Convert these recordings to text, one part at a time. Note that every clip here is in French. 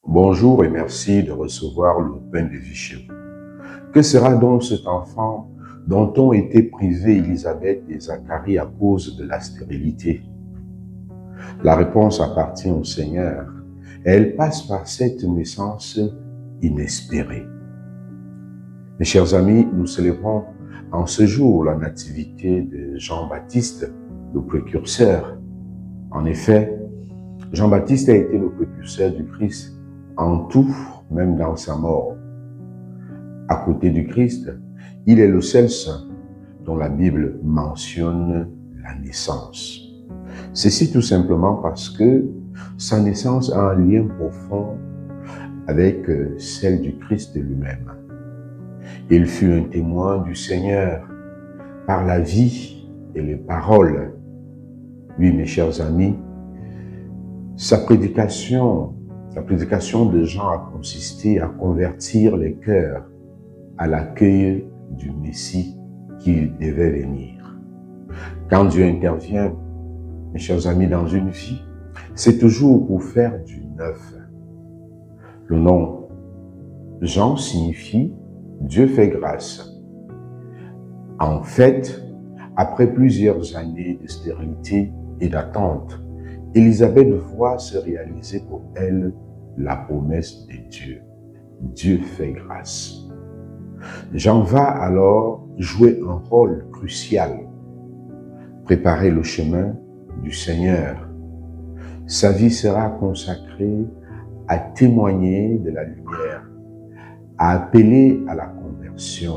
Bonjour et merci de recevoir le pain de vie chez vous. Que sera donc cet enfant dont ont été privés Élisabeth et Zacharie à cause de la stérilité? La réponse appartient au Seigneur et elle passe par cette naissance inespérée. Mes chers amis, nous célébrons en ce jour la nativité de Jean-Baptiste, le précurseur. En effet, Jean-Baptiste a été le précurseur du Christ en tout, même dans sa mort. À côté du Christ, il est le seul saint dont la Bible mentionne la naissance. Ceci tout simplement parce que sa naissance a un lien profond avec celle du Christ lui-même. Il fut un témoin du Seigneur par la vie et les paroles. Oui, mes chers amis, la prédication de Jean a consisté à convertir les cœurs à l'accueil du Messie qui devait venir. Quand Dieu intervient, mes chers amis, dans une vie, c'est toujours pour faire du neuf. Le nom Jean signifie Dieu fait grâce. En fait, après plusieurs années de stérilité et d'attente, Élisabeth voit se réaliser pour elle la promesse de Dieu. Dieu fait grâce. Jean va alors jouer un rôle crucial, préparer le chemin du Seigneur. Sa vie sera consacrée à témoigner de la lumière, à appeler à la conversion.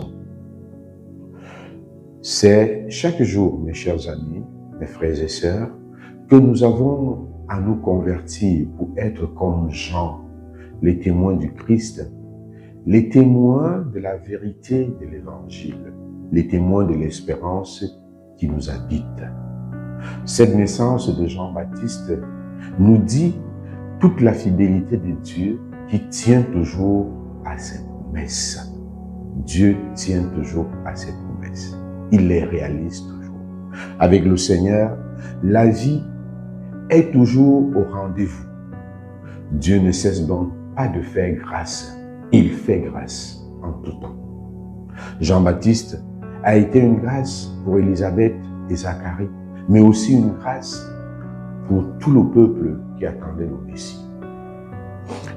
C'est chaque jour, mes chers amis, mes frères et sœurs, que nous avons à nous convertir pour être comme Jean, les témoins du Christ, les témoins de la vérité de l'Évangile, les témoins de l'espérance qui nous habite. Cette naissance de Jean-Baptiste nous dit toute la fidélité de Dieu qui tient toujours à ses promesses. Dieu tient toujours à ses promesses. Il les réalise toujours. Avec le Seigneur, la vie est toujours au rendez-vous. Dieu ne cesse donc pas de faire grâce. Il fait grâce en tout temps. Jean-Baptiste a été une grâce pour Élisabeth et Zacharie, mais aussi une grâce pour tout le peuple qui attendait le Messie.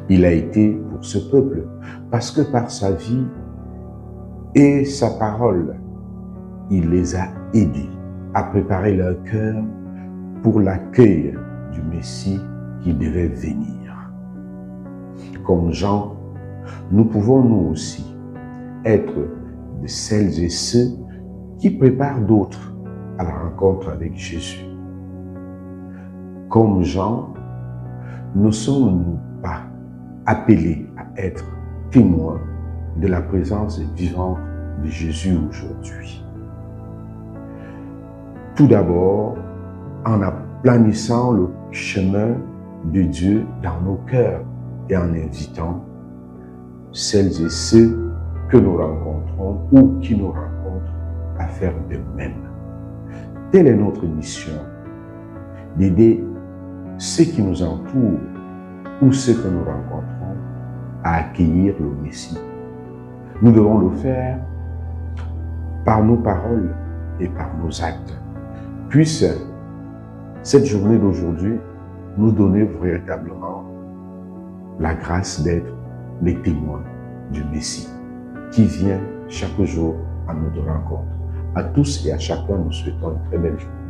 Il a été pour ce peuple parce que par sa vie et sa parole, il les a aidés à préparer leur cœur pour l'accueil du Messie qui devait venir. Comme Jean, nous pouvons nous aussi être de celles et ceux qui préparent d'autres à la rencontre avec Jésus. Comme Jean, ne sommes-nous pas appelés à être témoins de la présence vivante de Jésus aujourd'hui? Tout d'abord, en aplanissant le chemin de Dieu dans nos cœurs et en invitant celles et ceux que nous rencontrons ou qui nous rencontrent à faire de même. Telle est notre mission, d'aider ceux qui nous entourent ou ceux que nous rencontrons à accueillir le Messie. Nous devons le faire par nos paroles et par nos actes. Puisse cette journée d'aujourd'hui nous donner véritablement la grâce d'être les témoins du Messie qui vient chaque jour à notre rencontre. À tous et à chacun, nous souhaitons une très belle journée.